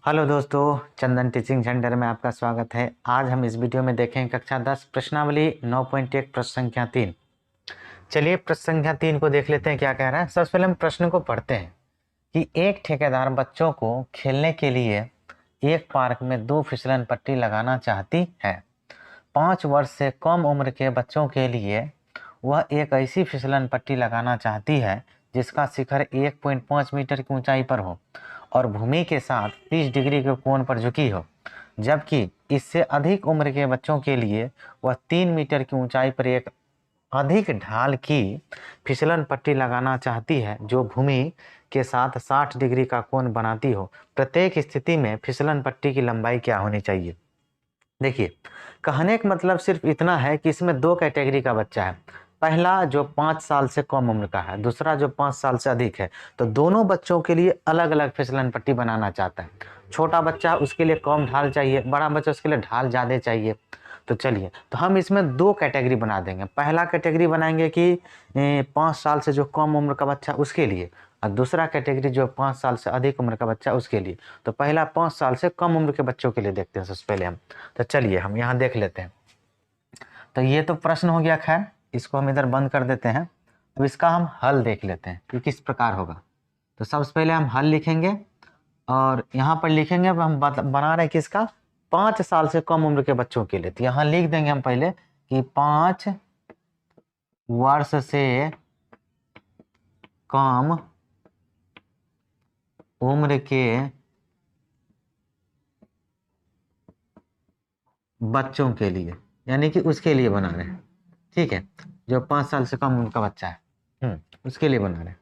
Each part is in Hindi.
हेलो दोस्तों, चंदन टीचिंग सेंटर में आपका स्वागत है। आज हम इस वीडियो में देखें कक्षा 10 प्रश्नावली 9.1 प्रश्न संख्या 3। चलिए प्रश्न संख्या 3 को देख लेते हैं क्या कह रहा है। सबसे पहले हम प्रश्न को पढ़ते हैं कि एक ठेकेदार बच्चों को खेलने के लिए एक पार्क में 2 फिसलन पट्टी लगाना चाहती है। 5 वर्ष से कम उम्र के बच्चों के लिए वह एक ऐसी फिसलन पट्टी लगाना चाहती है जिसका शिखर 1.5 मीटर की ऊंचाई पर हो और भूमि के साथ 30 डिग्री के कोण पर झुकी हो, जबकि इससे अधिक उम्र के बच्चों के लिए वह 3 मीटर की ऊंचाई पर एक अधिक ढाल की फिसलन पट्टी लगाना चाहती है जो भूमि के साथ 60 डिग्री का कोण बनाती हो। प्रत्येक स्थिति में फिसलन पट्टी की लंबाई क्या होनी चाहिए। देखिए, कहने का मतलब सिर्फ इतना है कि इसमें 2 कैटेगरी का बच्चा है। पहला जो 5 साल से कम उम्र का है, दूसरा जो 5 साल से अधिक है। तो दोनों बच्चों के लिए अलग अलग फिसलन पट्टी बनाना चाहता है। छोटा बच्चा उसके लिए कम ढाल चाहिए, बड़ा बच्चा उसके लिए ढाल ज़्यादा चाहिए। तो चलिए, तो हम इसमें 2 कैटेगरी बना देंगे। पहला कैटेगरी बनाएंगे कि 5 साल से जो कम उम्र का बच्चा उसके लिए, और दूसरा कैटेगरी जो 5 साल से अधिक उम्र का बच्चा उसके लिए। तो पहला 5 साल से कम उम्र के बच्चों के लिए देखते हैं सबसे पहले हम। तो चलिए हम यहाँ देख लेते हैं। तो ये तो प्रश्न हो गया, खैर इसको हम इधर बंद कर देते हैं। अब इसका हम हल देख लेते हैं कि किस प्रकार होगा। तो सबसे पहले हम हल लिखेंगे और यहाँ पर लिखेंगे, अब हम बना रहे हैं किसका, 5 साल से कम उम्र के बच्चों के लिए। तो यहाँ लिख देंगे हम पहले कि 5 वर्ष से कम उम्र के बच्चों के लिए, यानी कि उसके लिए बना रहे हैं। ठीक है, जो 5 साल से कम उम्र का बच्चा है उसके लिए बना रहे हैं।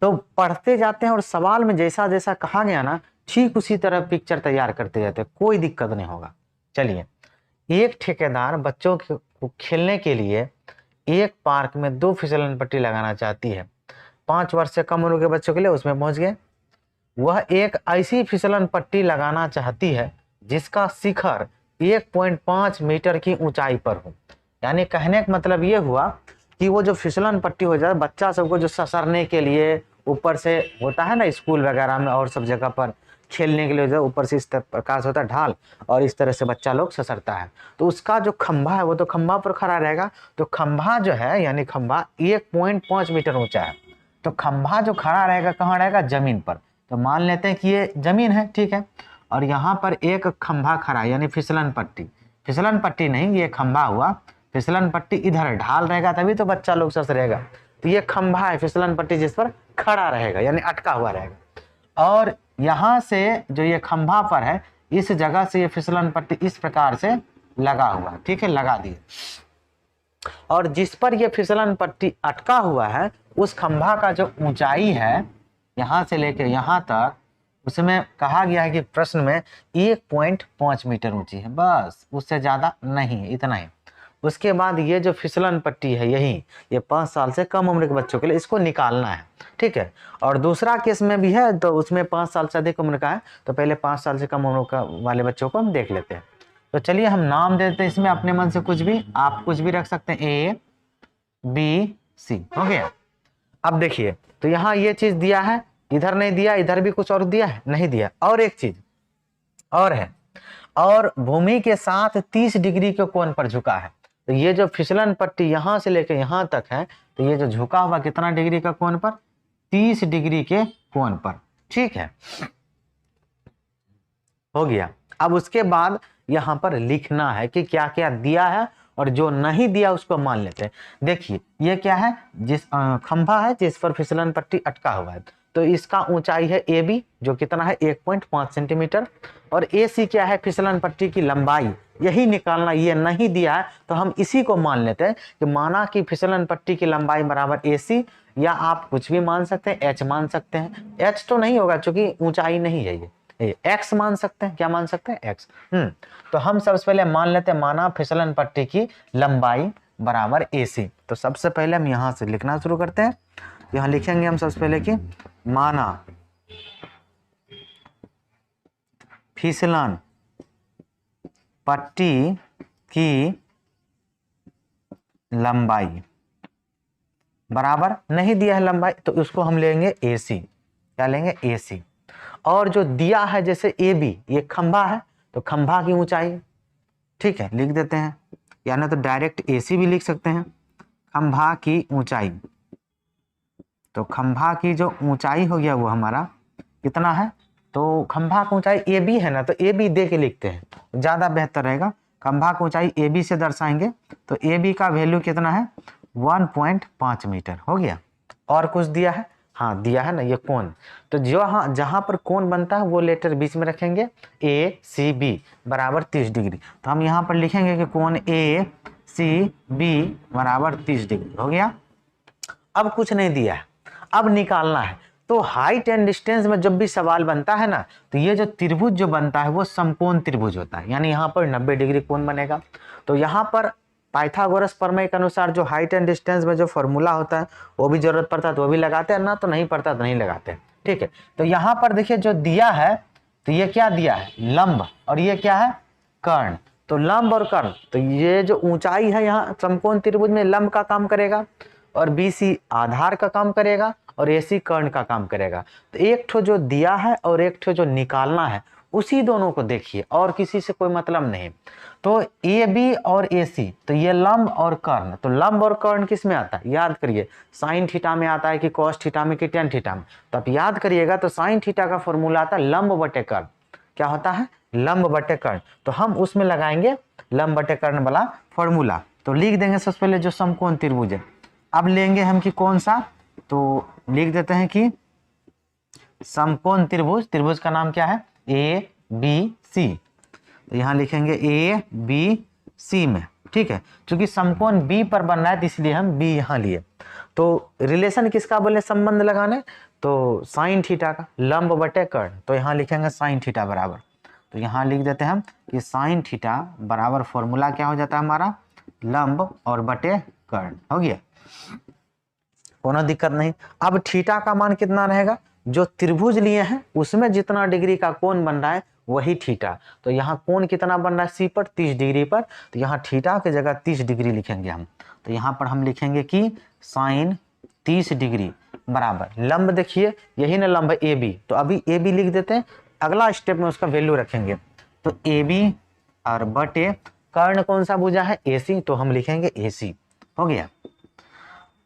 तो पढ़ते जाते हैं और सवाल में जैसा जैसा कहा गया ना, ठीक उसी तरह पिक्चर तैयार करते जाते हैं, कोई दिक्कत नहीं होगा। चलिए, एक ठेकेदार बच्चों को खेलने के लिए एक पार्क में 2 फिसलन पट्टी लगाना चाहती है। 5 वर्ष से कम उम्र के बच्चों के लिए, उसमें पहुंच गए। वह एक ऐसी फिसलन पट्टी लगाना चाहती है जिसका शिखर 1.5 मीटर की ऊंचाई पर हो। यानी कहने का मतलब ये हुआ कि वो जो फिसलन पट्टी हो जाए, बच्चा सबको जो ससरने के लिए ऊपर से होता है ना, स्कूल वगैरह में और सब जगह पर खेलने के लिए जो ऊपर से इस प्रकार से होता है ढाल, और इस तरह से बच्चा लोग ससरता है। तो उसका जो खंभा है वो तो खंभा पर खड़ा रहेगा। तो खंभा जो है, यानी खंभा 1.5 मीटर ऊंचा है। तो खंभा जो खड़ा रहेगा कहाँ रहेगा, जमीन पर। तो मान लेते हैं कि ये जमीन है, ठीक है, और यहाँ पर एक खंभा खड़ा है, यानी फिसलन पट्टी। फिसलन पट्टी नहीं, ये खंभा हुआ। फिसलन पट्टी इधर ढाल रहेगा तभी तो बच्चा लोग ससरेगा। तो ये खंभा है, फिसलन पट्टी जिस पर खड़ा रहेगा, यानी अटका हुआ रहेगा। और यहाँ से जो ये खंभा पर है, इस जगह से ये फिसलन पट्टी इस प्रकार से लगा हुआ, ठीक है, लगा दिए। और जिस पर ये फिसलन पट्टी अटका हुआ है, उस खंभा का जो ऊंचाई है यहाँ से लेकर यहाँ तक, उसमें कहा गया है कि प्रश्न में 1.5 मीटर ऊंची है, बस, उससे ज्यादा नहीं है, इतना ही। उसके बाद ये जो फिसलन पट्टी है, यही ये 5 साल से कम उम्र के बच्चों के लिए, इसको निकालना है, ठीक है। और दूसरा केस में भी है, तो उसमें 5 साल से अधिक उम्र का है। तो पहले 5 साल से कम उम्र का वाले बच्चों को हम देख लेते हैं। तो चलिए हम नाम देते हैं इसमें अपने मन से, कुछ भी आप कुछ भी रख सकते हैं, A B C, हो गया। अब देखिए, तो यहाँ ये चीज दिया है, इधर नहीं दिया, इधर भी कुछ और दिया है, नहीं दिया। और एक चीज और है, और भूमि के साथ 30 डिग्री के कोण पर झुका है। तो ये जो फिसलन पट्टी यहां से लेकर यहां तक है, तो ये जो झुका हुआ कितना डिग्री का कोण पर, 30 डिग्री के कोण पर, ठीक है, हो गया। अब उसके बाद यहां पर लिखना है कि क्या क्या दिया है, और जो नहीं दिया उसको मान लेते हैं। देखिए, ये क्या है, जिस खंभा है जिस पर फिसलन पट्टी अटका हुआ है, तो इसका ऊंचाई है AB, जो कितना है 1.5 सेंटीमीटर। और AC क्या है, फिसलन पट्टी की लंबाई, यही निकालना। ये नहीं दिया है तो हम इसी को मान लेते हैं कि माना कि फिसलन पट्टी की लंबाई बराबर AC, या आप कुछ भी मान सकते हैं, H मान सकते हैं। H तो नहीं होगा क्योंकि ऊंचाई नहीं है, ये X मान सकते हैं। क्या मान सकते हैं, X। तो हम सबसे पहले मान लेते हैं, माना फिसलन पट्टी की लंबाई बराबर AC। तो सबसे पहले हम यहां से लिखना शुरू करते हैं। यहां लिखेंगे हम सबसे पहले कि माना फिसलन पट्टी की लंबाई बराबर, नहीं दिया है लंबाई, तो उसको हम लेंगे AC। क्या लेंगे, AC। और जो दिया है जैसे ए बी, ये खंभा है तो खंभा की ऊंचाई, ठीक है, लिख देते हैं, या ना तो डायरेक्ट ए सी भी लिख सकते हैं, खंभा की ऊंचाई। तो खंभा की जो ऊंचाई हो गया वो हमारा कितना है, तो खंभा की ऊंचाई ए बी है ना, तो ए बी दे के लिखते हैं ज़्यादा बेहतर रहेगा। खंभा की ऊंचाई ए बी से दर्शाएंगे तो ए बी का वैल्यू कितना है 1.5 मीटर हो गया। और कुछ दिया है, हाँ दिया है ना ये कोण, तो जो हाँ जहाँ पर कोण बनता है वो लेटर बीच में रखेंगे, ए सी बी बराबर 30 डिग्री। तो हम यहाँ पर लिखेंगे कि कोण ए सी बी बराबर 30 डिग्री हो गया। अब कुछ नहीं दिया है, अब निकालना है। तो हाइट एंड डिस्टेंस में जब भी सवाल बनता है ना, तो ये जो त्रिभुज जो बनता है वो समकोण त्रिभुज होता है, यानी यहाँ पर 90 डिग्री कोण बनेगा। तो यहाँ पर पाइथागोरस प्रमेय के अनुसार जो हाइट एंड डिस्टेंस में जो फॉर्मूला होता है वो भी जरूरत पड़ता है तो वो भी लगाते हैं, ना तो नहीं पड़ता तो नहीं लगाते, ठीक है। तो यहाँ पर देखिए जो दिया है, तो ये क्या दिया है लंब, और ये क्या है कर्ण। तो लंब और कर्ण, तो ये जो ऊंचाई है यहाँ समकोण त्रिभुज में लंब का काम करेगा, और BC आधार का काम करेगा, और AC कर्ण का काम करेगा। तो एक ठो जो दिया है और एक ठो जो निकालना है, उसी दोनों को देखिए और किसी से कोई मतलब नहीं। तो AB और AC, तो ये लंब और कर्ण, तो लंब और कर्ण किस में आता है याद करिए, साइन थीटा में आता है कि कॉस थीटा में कि टेन थीटा में। तो आप याद करिएगा, तो साइन थीटा का फॉर्मूला आता है लंब बटे कर्ण, क्या होता है लंब बटे कर्ण, तो हम उसमें लगाएंगे लंब बटे कर्ण वाला फॉर्मूला। तो लिख देंगे सबसे पहले जो समकोण त्रिभुज है, अब लेंगे हम कि कौन सा, तो लिख देते हैं कि समकोण त्रिभुज, त्रिभुज का नाम क्या है ए बी सी। तो यहाँ लिखेंगे ए बी सी में, ठीक है, क्योंकि समकोण बी पर बन रहा है इसलिए हम बी यहाँ लिए। तो रिलेशन किसका बोले संबंध लगाने, तो साइन थीटा का, लंब बटे कर्ण, तो यहाँ लिखेंगे साइन थीटा बराबर, तो यहाँ लिख देते हैं हम कि साइन थीटा बराबर फॉर्मूला क्या हो जाता है हमारा लंब और बटे कर्ण हो गया, कोनो दिक्कत नहीं। अब थीटा का मान कितना रहेगा, जो त्रिभुज लिए हैं उसमें जितना डिग्री का कोण बन रहा है वही थीटा। तो यहाँ कोण कितना बन रहा है सी पर 30 डिग्री पर, तो यहाँ थीटा की जगह 30 डिग्री लिखेंगे हम। तो यहाँ पर हम लिखेंगे कि साइन 30 डिग्री बराबर लंब, देखिए यही ना लंब ए बी, तो अभी ए बी लिख देते हैं, अगला स्टेप में उसका वैल्यू रखेंगे। तो ए बी और बटे कर्ण कौन सा भुजा है ए सी, तो हम लिखेंगे ए सी हो गया।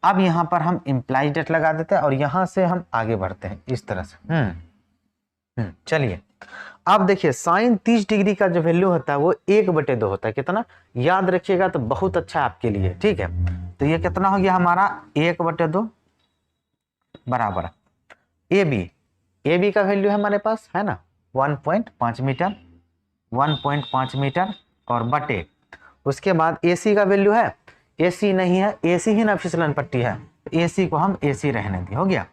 अब यहाँ पर हम इम्प्लाइड डेट लगा देते हैं और यहाँ से हम आगे बढ़ते हैं इस तरह से। चलिए अब देखिए साइन 30 डिग्री का जो वैल्यू होता है वो 1/2 होता है, कितना याद रखिएगा तो बहुत अच्छा है आपके लिए, ठीक है। तो ये कितना हो गया हमारा 1/2 बराबर ए बी का वैल्यू है हमारे पास है ना 1.5 मीटर, 1.5 मीटर और बटे उसके बाद AC का वैल्यू है, AC नहीं है, AC ही ना फिसलन पट्टी है, AC को हम AC रहने दी हो गया।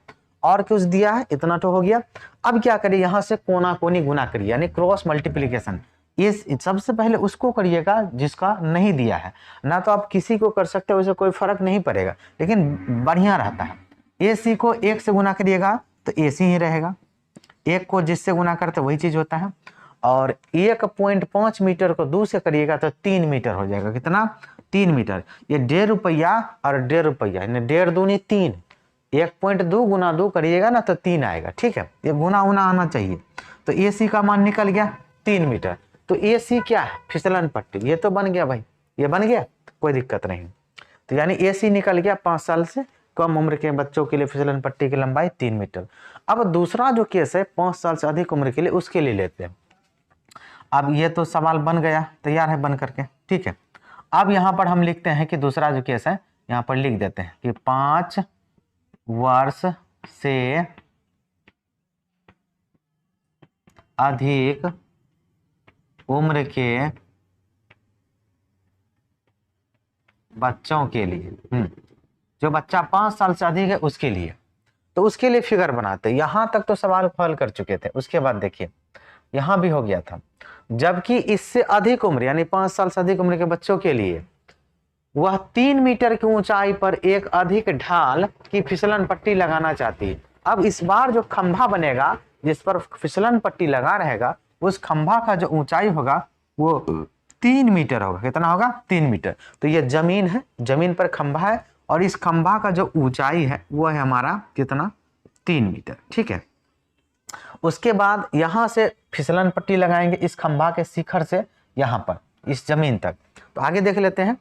और कुछ दिया है इतना तो हो गया। अब क्या करिए यहाँ से कोना कोनी गुना करिए, यानी क्रॉस मल्टीप्लिकेशन। इस सबसे पहले उसको करिएगा जिसका नहीं दिया है, ना तो आप किसी को कर सकते हो, उससे कोई फर्क नहीं पड़ेगा, लेकिन बढ़िया रहता है। AC को 1 से गुना करिएगा तो AC ही रहेगा, 1 को जिससे गुना करते वही चीज होता है। और 1.5 मीटर को 2 से करिएगा तो 3 मीटर हो जाएगा, कितना 3 मीटर। ये 1.5 रुपया और 1.5 रुपया, यानी 1.5 दूनी 3, 1.2 गुना 2 करिएगा ना तो 3 आएगा, ठीक है, ये गुना उना आना चाहिए। तो AC का मान निकल गया 3 मीटर। तो AC क्या है फिसलन पट्टी, ये तो बन गया भाई, ये बन गया कोई दिक्कत नहीं। तो यानी AC निकल गया 5 साल से कम उम्र के बच्चों के लिए फिसलन पट्टी की लंबाई 3 मीटर। अब दूसरा जो केस है 5 साल से अधिक उम्र के लिए, उसके लिए लेते हैं। अब ये तो सवाल बन गया, तैयार है बन करके, ठीक है। अब यहाँ पर हम लिखते हैं कि दूसरा जो केस है यहाँ पर लिख देते हैं कि 5 वर्ष से अधिक उम्र के बच्चों के लिए, जो बच्चा 5 साल से अधिक है उसके लिए, तो उसके लिए फिगर बनाते हैं। यहां तक तो सवाल हल कर चुके थे। उसके बाद देखिए यहां भी हो गया था, जबकि इससे अधिक उम्र यानी 5 साल से अधिक उम्र के बच्चों के लिए वह 3 मीटर की ऊंचाई पर एक अधिक ढाल की फिसलन पट्टी लगाना चाहती है। अब इस बार जो खंभा बनेगा जिस पर फिसलन पट्टी लगा रहेगा, उस खंभा का जो ऊंचाई होगा वो 3 मीटर होगा। कितना होगा 3 मीटर। तो ये जमीन है, जमीन पर खंभा है और इस खंभा का जो ऊंचाई है वो है हमारा कितना 3 मीटर, ठीक है। उसके बाद यहाँ से फिसलन पट्टी लगाएंगे इस खंभा के शिखर से यहाँ पर इस जमीन तक। तो आगे देख लेते हैं,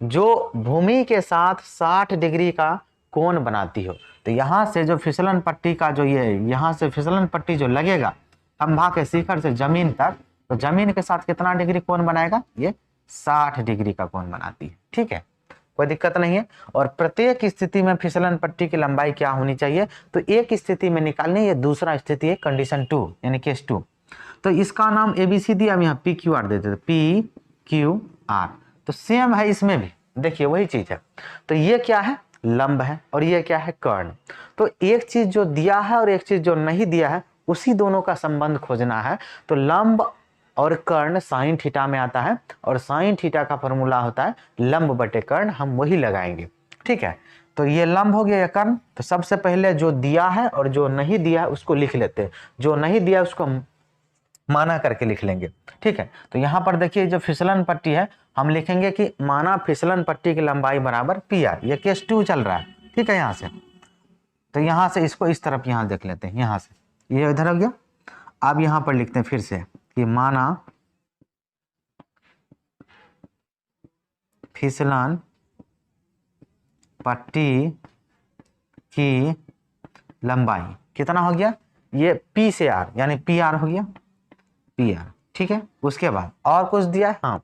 जो भूमि के साथ 60 डिग्री का कोण बनाती हो। तो यहाँ से जो फिसलन पट्टी का जो ये यहाँ से फिसलन पट्टी जो लगेगा खंभा के शिखर से जमीन तक, तो जमीन के साथ कितना डिग्री कोण बनाएगा, ये 60 डिग्री का कोण बनाती है। ठीक है, कोई दिक्कत नहीं है। और प्रत्येक स्थिति में फिसलन पट्टी की लंबाई क्या होनी चाहिए, तो एक स्थिति में निकालनी है, दूसरा स्थिति है कंडीशन 2 यानी केस 2। तो इसका नाम ABCD हम यहाँ PQR देते थे, PQR। तो सेम है इसमें भी, देखिए वही चीज है। तो ये क्या है, लंब है, और ये क्या है, कर्ण। तो एक चीज जो दिया है और एक चीज जो नहीं दिया है, उसी दोनों का संबंध खोजना है। तो लंब और कर्ण साइन थीटा में आता है, और साइन थीटा का फॉर्मूला होता है लंब बटे कर्ण, हम वही लगाएंगे। ठीक है, तो ये लंब हो गया, ये कर्ण। तो सबसे पहले जो दिया है और जो नहीं दिया है उसको लिख लेते हैं, जो नहीं दिया उसको माना करके लिख लेंगे। ठीक है, तो यहाँ पर देखिए जो फिसलन पट्टी है हम लिखेंगे कि माना फिसलन पट्टी की लंबाई बराबर PR। ये केस 2 चल रहा है। ठीक है, यहाँ से तो यहाँ से इसको इस तरफ यहाँ देख लेते हैं, यहाँ से ये इधर हो गया। अब यहाँ पर लिखते हैं फिर से कि माना फिसलन पट्टी की लंबाई कितना हो गया, ये P से R यानी PR हो गया, PR। ठीक है, उसके बाद और कुछ दिया है, हाँ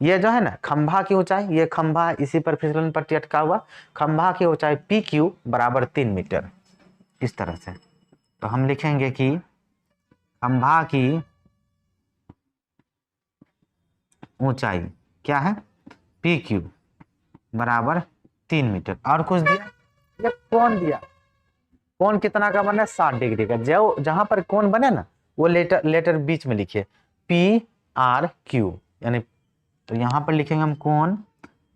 ये जो है ना खंभा की ऊंचाई, ये खंभा है, इसी पर फिसलन पट्टी अटका हुआ, खंभा की ऊंचाई PQ बराबर 3 मीटर, इस तरह से। तो हम लिखेंगे कि खंभा की ऊंचाई क्या है, PQ बराबर 3 मीटर। और कुछ दिया, ये कोण दिया, कोण कितना का बना है, 60 डिग्री का। जो जहां पर कोण बने ना वो लेटर बीच में लिखिए PRQ यानी, तो यहाँ पर लिखेंगे हम कोण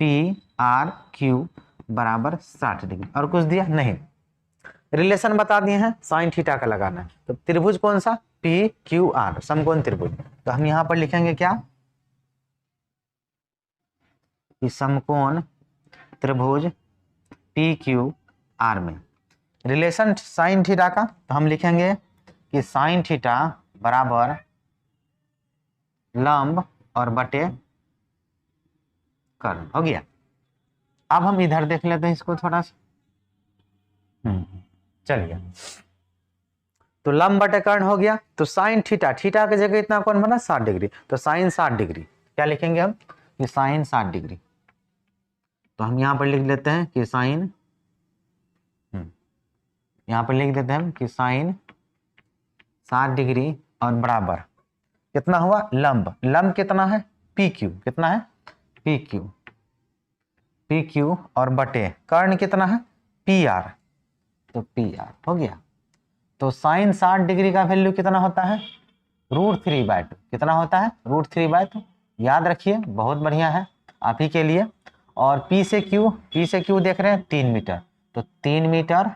PRQ बराबर 60 डिग्री। और कुछ दिया नहीं, रिलेशन बता दिए हैं, साइन थीटा का लगाना है। तो त्रिभुज कौन सा, PQR समकोण त्रिभुज। तो हम यहाँ पर लिखेंगे क्या कि समकोण त्रिभुज PQR में रिलेशन साइन थीटा का, तो हम लिखेंगे कि साइन थीटा बराबर लंब और बटे कर्ण। हो गया। अब हम इधर देख लेते हैं इसको थोड़ा सा, चलिए। तो लंब बटे कर्ण हो गया। तो साइन थीटा, थीटा की जगह इतना कौन बना, 60 डिग्री। तो साइन 60 डिग्री क्या लिखेंगे हम, कि साइन 60 डिग्री। तो हम यहाँ पर लिख लेते हैं कि साइन, यहाँ पर लिख देते हैं हम कि साइन 60 डिग्री और बराबर कितना हुआ, लंब। लंब कितना है, PQ कितना है, PQ और बटे कर्ण कितना है, PR। तो PR हो गया। तो साइन 60 डिग्री का वैल्यू कितना होता है, √3/2। कितना होता है, √3/2। याद रखिए, बहुत बढ़िया है आप ही के लिए। और P से Q देख रहे हैं 3 मीटर। तो 3 मीटर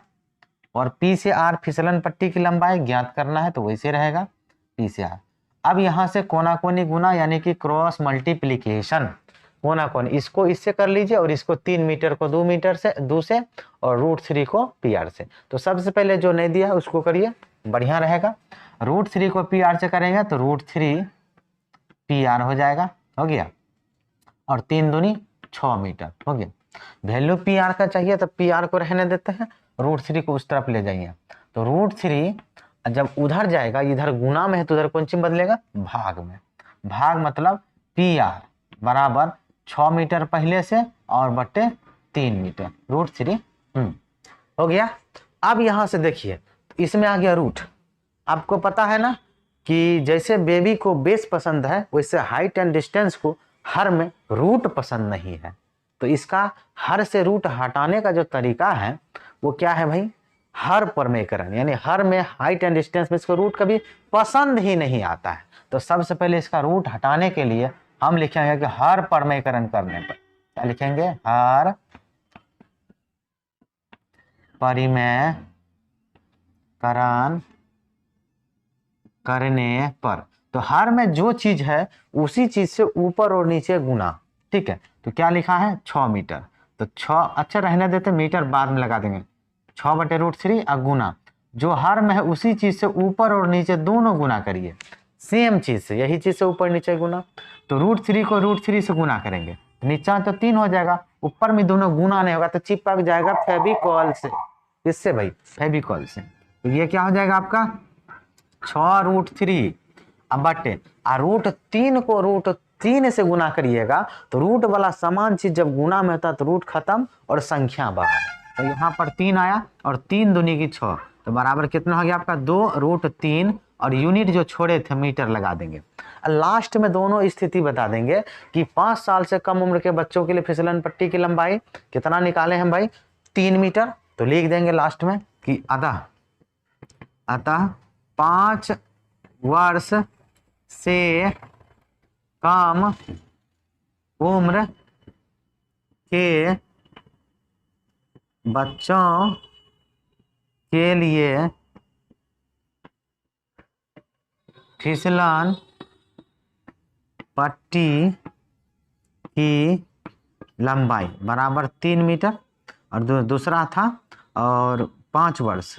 और P से R फिसलन पट्टी की लंबाई ज्ञात करना है, तो वैसे रहेगा P से R। अब यहाँ से कोनाकोनी गुना यानी कि क्रॉस मल्टीप्लीकेशन, कोनाकोनी इसको इससे कर लीजिए और इसको 3 मीटर को 2 मीटर से 2 से और √3 को PR से। तो सबसे पहले जो नहीं दिया है उसको करिए, बढ़िया रहेगा। √3 को PR से करेंगे तो √3 PR हो जाएगा, हो गया। और 3 दूनी 6 मीटर हो गया। वैल्यू PR का चाहिए तो PR को रहने देते हैं, √3 को उस तरफ ले जाइए। तो √3 जब उधर जाएगा, इधर गुना में है तो उधर कौन सी बदलेगा, भाग में। भाग मतलब PR बराबर 6 मीटर पहले से और बटे 3 मीटर, √3 हो गया। अब यहां से देखिए इसमें आ गया रूट। आपको पता है ना कि जैसे बेबी को बेस पसंद है, वैसे हाइट एंड डिस्टेंस को हर में रूट पसंद नहीं है। तो इसका हर से रूट हटाने का जो तरीका है वो क्या है भाई, हर परमेकरण, यानी हर में हाइट एंड डिस्टेंस में इसको रूट कभी पसंद ही नहीं आता है। तो सबसे पहले इसका रूट हटाने के लिए हम लिखेंगे कि हर परमेकरण करने पर, क्या लिखेंगे, हर परिमेयकरण करने पर। तो हर में जो चीज है उसी चीज से ऊपर और नीचे गुना। ठीक है, तो क्या लिखा है, 6 मीटर। तो 6 अच्छा रहने देते, मीटर बाद में लगा देंगे। 6 बटे √3 और गुना जो हर में है उसी चीज से ऊपर और नीचे दोनों गुना करिए, सेम चीज से, यही चीज से ऊपर नीचे गुना। तो √3 को √3 से गुना करेंगे, नीचा तो 3 हो जाएगा, ऊपर में दोनों गुना नहीं होगा तो चिपक जाएगा फेविकॉल से। किससे भाई? फेविकॉल से। तो ये क्या हो जाएगा आपका 6√3 अब बटे √3 को √3 से गुना करिएगा तो रूट वाला समान चीज जब गुना में होता है तो रूट खत्म और संख्या बाहर। तो यहाँ पर 3 आया और 3 दूनी की 6, तो बराबर कितना हो गया आपका 2√3 और यूनिट जो छोड़े थे मीटर लगा देंगे। लास्ट में दोनों स्थिति बता देंगे कि 5 साल से कम उम्र के बच्चों के लिए फिसलन पट्टी की लंबाई कितना निकाले हैं भाई? 3 मीटर। तो लिख देंगे लास्ट में कि अतः 5 वर्ष से कम उम्र के बच्चों के लिए फिसलन पट्टी की लंबाई बराबर 3 मीटर और दूसरा था और 5 वर्ष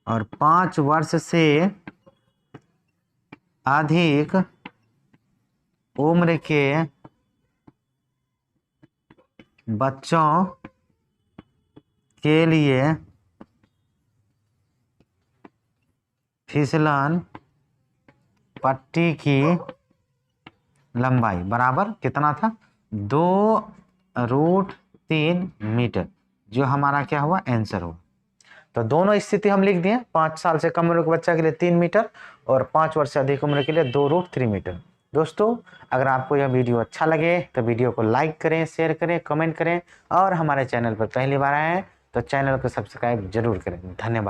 और 5 वर्ष से अधिक उम्र के बच्चों के लिए फिसलन पट्टी की लंबाई बराबर कितना था? 2√3 मीटर, जो हमारा क्या हुआ? आंसर हुआ। तो दोनों स्थिति हम लिख दिए, 5 साल से कम उम्र के बच्चा के लिए 3 मीटर और 5 वर्ष से अधिक उम्र के लिए 2√3 मीटर। दोस्तों, अगर आपको यह वीडियो अच्छा लगे तो वीडियो को लाइक करें, शेयर करें, कमेंट करें और हमारे चैनल पर पहली बार आए हैं तो चैनल को सब्सक्राइब जरूर करें। धन्यवाद।